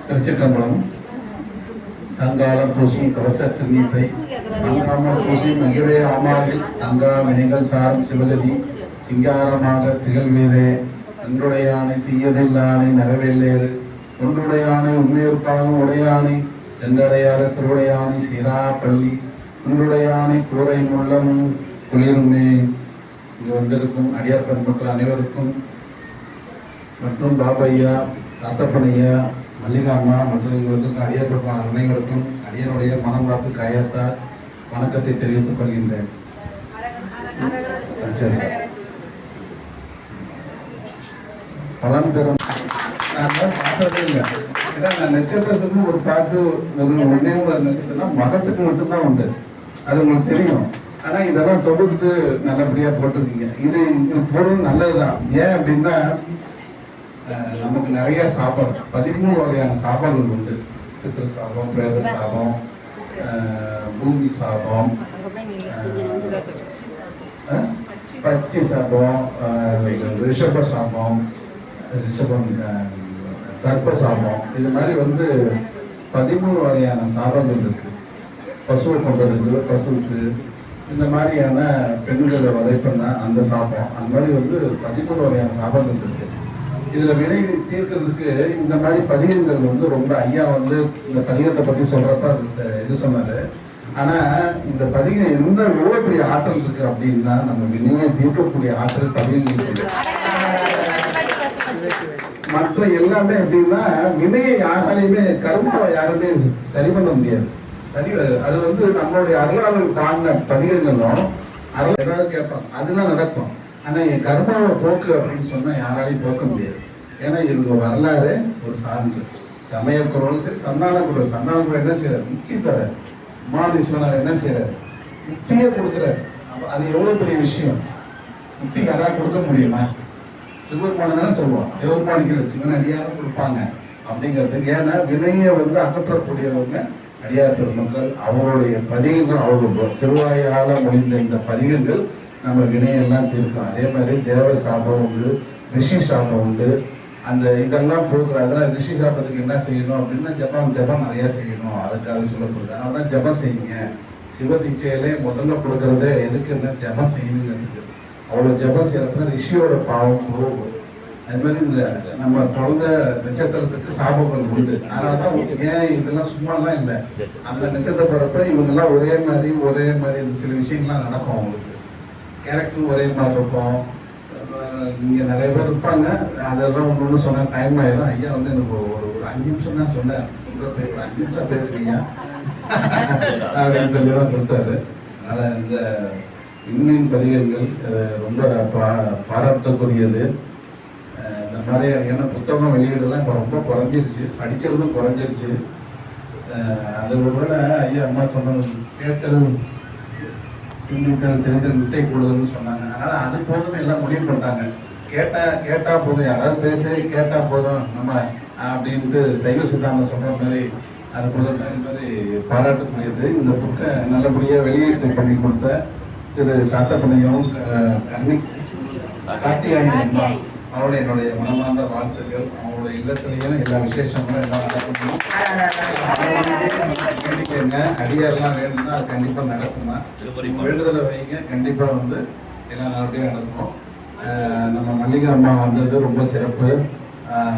திருச்சிற்றம்பலம். தங்காலம் பூசும் கவச திருநீப்பை அங்காமல் பூசி மகிழே ஆமாவில் தங்கா வினைகள் சாரும் சிவகதி சிங்காரமாக திகழ்வீரே. நன்றுடையானை தீயதில்லானை நரவெல்லேறு ஒன்றுடையானை உண்மையிருப்பாலும் உடையானை சென்றடையாத திருவுடையானை சீரா பள்ளி ஒன்றுடையானை கூரை முள்ளமும் குளிருமே. இங்கு வந்திருக்கும் அடியார் பெருமக்கள் அனைவருக்கும் மற்றும் பாபையா, சாத்தப்பனையா, மல்லிகாம்மா மற்றும் இங்கு வந்திருக்கும் அடியார் பெருமாள் அனைவருக்கும் அடியனுடைய மனம் காப்பு காயத்தால் வணக்கத்தை தெரிவித்துக் கொள்கின்றேன். பலன் தரும் பார்த்ததே இல்லை. ஏன்னா நான் நட்சத்திரத்துக்கும் ஒரு பாட்டு ஒன்னே ஒரு நட்சத்திரம் மகத்துக்கு மட்டும்தான் உண்டு, அது உங்களுக்கு தெரியும். ஆனா இதெல்லாம் தொகுத்து நல்லபடியா போட்டிருக்கீங்க. இது பொருள் நல்லதுதான். ஏன் அப்படின்னா நமக்கு நிறைய சாப்பாடு 13 வகையான சாப்பாடுகள் உண்டு. பித்ரு சாபம், பிரேத சாபம், பூமி சாபம், பச்சை சாபம், ரிஷப சாபம், சர்ப்ப சாபம், இது மாதிரி 13 வகையான சாபங்கள் இருக்கு. பசுவை கொண்டதுக்கு, பசுவுக்கு, இந்த மாதிரியான பெண்களை வதை பண்ண அந்த சாபம், அந்த மாதிரி 13 வகையான சாபங்கள் இருக்கு. இதுல வினை தீர்க்கிறதுக்கு இந்த மாதிரி பதிகங்கள் ரொம்ப ஐயா இந்த பதிகத்தை பத்தி சொல்றப்ப அது இது சொன்னாரு. ஆனா இந்த பதிகம் எவ்வளவு பெரிய ஆற்றல் இருக்கு அப்படின்னா, நம்ம வினையை தீர்க்கக்கூடிய ஆற்றல் பதிகங்கள் இருக்கு. மற்ற எல்லாமே எப்படின்னா, வினையை யாராலையுமே, கர்மாவை யாருமே சரி பண்ண முடியாது. சரி, அது நம்மளுடைய அருளாளர் பாடின பதிகங்களும் அருள் ஏதாவது கேட்பாங்க, அதெல்லாம் நடக்கும். ஆனா என் கர்மாவை போக்கு அப்படின்னு சொன்னா யாராலையும் போக்க முடியாது. ஏன்னா இவங்க வரலாறு ஒரு சான்று. சமய குரலும் சரி, சந்தான குரல். சந்தான குரல் என்ன செய்யறாரு? முக்தி தராரு. உமாதீஸ்வரர் என்ன செய்யறாரு? முக்தியை கொடுக்குறாரு. அது எவ்வளவு பெரிய விஷயம். முக்தி யாராவது கொடுக்க முடியுமா? சிவபெருமான தானே சொல்லுவோம். சிவபெருமானிகள் சிவன் அடியாரும் கொடுப்பாங்க அப்படிங்கிறதுக்கு. ஏன்னா வினையை அகற்றக்கூடியவங்க அடியார் பெருமக்கள். அவருடைய பதிகங்கள், அவருடைய திருவாயால மொழிந்த இந்த பதிகங்கள் நம்ம வினையெல்லாம் தீர்க்கும். அதே மாதிரி தேவ சாபம் உண்டு, ரிஷி சாபம் உண்டு. அந்த இதெல்லாம் போக்குற, அதெல்லாம் ரிஷி சாபத்துக்கு என்ன செய்யணும் அப்படின்னா, ஜபம் நிறைய செய்யணும். அதுக்காக சொல்லப்படுது. அதனால தான் ஜபம் செய்யுங்க. சிவ தீட்சையிலே முதல்ல கொடுக்கறதே எதுக்குன்னா ஜபம் செய்யணுங்கிறதுக்கு. அவ்வளோ ஜபம் செய்யறதுதான் ரிஷியோட பாவம் போகும். அது மாதிரி இந்த நம்ம குழந்தை நட்சத்திரத்துக்கு சாபங்கள் உண்டு. அதனாலதான் ஏன் இதெல்லாம் சும்மாதான் இல்லை. அந்த நட்சத்திரம் போறப்ப இவங்கெல்லாம் ஒரே மாதிரி இந்த சில விஷயங்கள்லாம் நடக்கும். அவங்களுக்கு கேரக்டரும் ஒரே மாதிரி இருக்கும். இங்கே நிறைய பேர் இருப்பாங்க. அதெல்லாம் ஒன்று சொன்ன டைம் ஆயிடும். ஐயா எனக்கு ஒரு 5 நிமிஷம் தான் சொன்னேன். ஒரு 5 நிமிஷம் பேசுறீங்க அப்படின்னு சொல்லி தான் கொடுத்தாரு. அதனால இந்த இன்னின் பதிகங்கள் ரொம்ப பாராட்டக்கூடியது. இந்த மாதிரி ஏன்னா புத்தகம் வெளியீடுலாம் இப்போ ரொம்ப குறைஞ்சிருச்சு, படிக்கிறதும் குறைஞ்சிருச்சு. அது ஒருவேளை ஐயா அம்மா சொன்னது கேட்டது சிந்தித்தல் தெரிதல் முட்டை கூடுதல்னு சொன்னாங்க. அதனால அது போதும் எல்லாம் முடிவு பண்ணிட்டாங்க. கேட்டா போதும், யாராவது பேசி கேட்டா போதும் நம்ம அப்படின்ட்டு சைவ சித்தாந்தம் சொல்ற மாதிரி அது போதும். இது மாதிரி பாராட்டக்கூடியது. இந்த புக்கை நல்லபடியாக வெளியீட்டு பண்ணி கொடுத்த திரு சாத்தப்பனையும் கார்த்திகாயன் அம்மா அவருடைய என்னுடைய மனமார்ந்த வாழ்த்துக்கள். அவங்களுடைய இல்லத்திலையும் எல்லா விசேஷங்களும் எல்லாம் நடக்கணும். வேண்டிக்கங்க. அடியாரெல்லாம் வேணும்னா அது கண்டிப்பா நடக்குமா? வேண்டுதலை வைங்க. கண்டிப்பா எல்லாம் நல்லபடியாக நடக்கும். நம்ம மல்லிகா அம்மா வந்தது ரொம்ப சிறப்பு.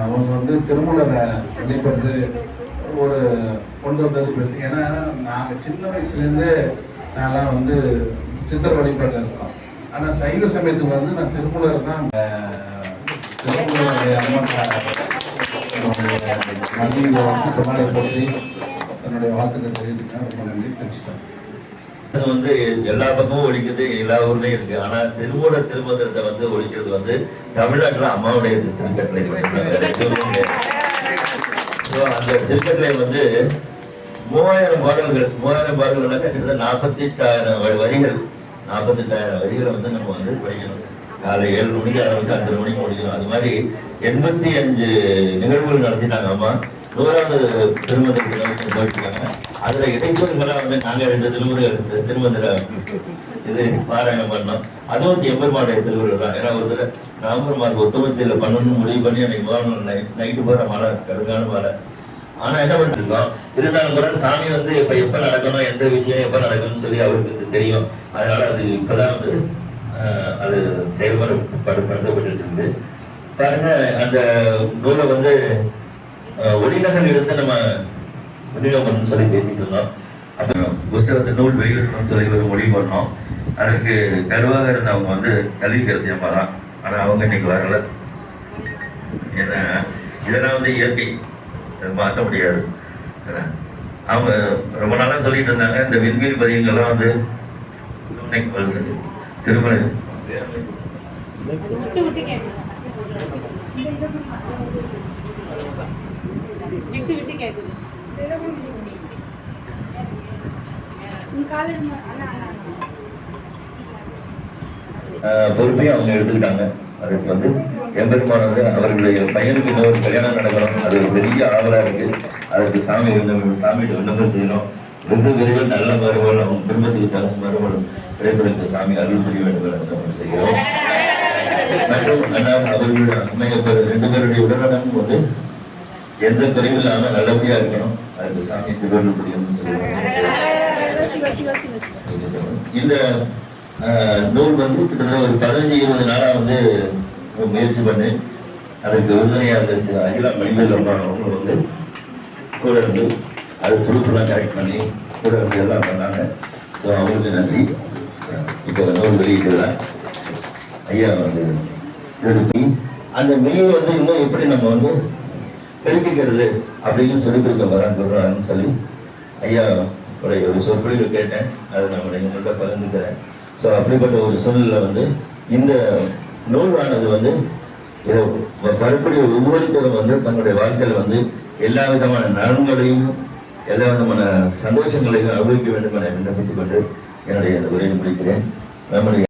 அவங்க திருமூலரை வழிபட்டு ஒரு கொண்டு வந்தது பேசு. ஏன்னா நாங்கள் சின்ன வயசுலேருந்தே நான்லாம் சித்தர் வழிபாட்டில் இருக்கோம். ஆனால் சைவ சமயத்துக்கு நான் திருமூலர் தான் திருமூலருடைய அம்மா மல்லிகை தொழிலை போற்றி தன்னுடைய வார்த்தைகளை தெரிவித்துக்க ரொம்ப நன்றி. தெரிஞ்சுட்டேன். அது எல்லா பக்கமும் ஒழிக்கிறது, எல்லா ஊர்லயும் இருக்கு. ஆனா திருமூலர் திருமந்திரத்தை ஒழிக்கிறது தமிழ்நாட்டுல அம்மாவுடைய திருக்கட்டளை. அந்த திருக்கட்டளை 3000 பாடல்கள், 3000 பாடல்கள் கிட்டத்தட்ட 48,000 வரிகள். 48,000 வரிகளை நம்ம படிக்கணும். காலை 7 மணிக்கு ஆரம்பிச்சு 5 மணிக்கு முடிக்கணும். அது மாதிரி 85 நிகழ்வுகள் நடத்திட்டாங்க அம்மா. 100வது திருமணத்துக்கு போயிட்டாங்க. அதுல இடைச்சொல்களா வந்து நாங்க 2 திருமந்திர இது பாராயணம் பண்ணோம். அதுவும் எம்பெருமானுடைய திருவுருள் தான். ஏன்னா ஒரு தடவை நவம்பர் மாதம் ஒத்துமசையில பண்ணணும்னு முடிவு பண்ணி அன்னைக்கு முதல் நைட்டு போற மழை, கடுமையான மழை. ஆனா என்ன பண்ணிருக்கோம், இருந்தாலும் கூட சாமி வந்து எப்ப நடக்கணும், எந்த விஷயம் எப்ப நடக்கணும்னு சொல்லி அவருக்கு தெரியும். அதனால அது இப்பதான் வந்து அது செயல்படுத்தப்பட்டு இருக்கு. பாருங்க, அந்த நூலை வந்து ஒளிநகர் எடுத்து நம்ம விநியோகம் சொல்லி பேசிட்டு இருந்தோம். அப்புறம் புஸ்தகத்தை நூல் வெளியிடணும்னு சொல்லி ஒரு முடிவு பண்ணோம். அதுக்கு கருவாக இருந்தவங்க வந்து கல்விக்கரசி அம்மா தான். ஆனா அவங்க இன்னைக்கு வரல. ஏன்னா இதெல்லாம் வந்து இயற்கை, மாற்ற முடியாது. அவங்க ரொம்ப நாளா சொல்லிட்டு இருந்தாங்க, இந்த விண்வெளி பதியங்கள்லாம் வந்து திருமண பொறுப்பையும் அவங்க எடுத்துக்கிட்டாங்க. அதுக்கு வந்து எம்பெருமான் வந்து அவர்களுடைய பையனுக்கு இன்னொரு கல்யாணம் நடக்கணும், அது ஒரு பெரிய ஆவலா இருக்கு. அதுக்கு சாமியிட்ட விண்ணப்பம் செய்யணும். வெகு விரைவில் நல்ல மறுபடியும் அவங்க குடும்பத்துக்கு தகும் மறுபடியும் கிடைப்பதற்கு சாமி அருள் புரிய வேண்டும் என்று செய்கிறோம். மற்றும் அவர்களுடைய அம்மையப்பர் 2 பேருடைய உடல்நலமும் வந்து எந்த குறைவும் இல்லாம நல்லபடியா இருக்கணும். அதுக்கு சாமி திருவள்ளுவர் புரியணும்னு சொல்லுவாங்க. இந்த நூல் வந்து கிட்டத்தட்ட ஒரு 15-20 நாளா வந்து முயற்சி பண்ணி அதுக்கு உறுதுணையாக இருந்த அகிலா மணிமேல் அவங்க வந்து கூட இருந்து அது துடுப்புலாம் கரெக்ட் பண்ணி கூட இருந்து எல்லாம் பண்ணாங்க. ஸோ அவங்களுக்கு நன்றி. இப்போ நூல் வெளியிட்டுலாம் ஐயா வந்து எடுத்து அந்த மெய்யை வந்து இன்னும் எப்படி நம்ம வந்து தெரிவிக்கிறது அப்படின்னு சொல்லி கொடுக்குறாங்கன்னு சொல்லி ஐயா ஒரு சொற்பொழிவு கேட்டேன். அதை நம்ம உங்கள்கிட்ட பகிர்ந்துக்கிறேன். ஸோ அப்படிப்பட்ட ஒரு சூழ்நிலை வந்து இந்த நூலானது வந்து வரக்கூடிய ஒவ்வொருத்தரும் வந்து தன்னுடைய வாழ்க்கையில் வந்து எல்லா விதமான நலன்களையும் எல்லா விதமான சந்தோஷங்களையும் அனுபவிக்க வேண்டும் என விண்ணப்பித்துக் கொண்டு என்னுடைய உரையை முடிக்கிறேன். நம்முடைய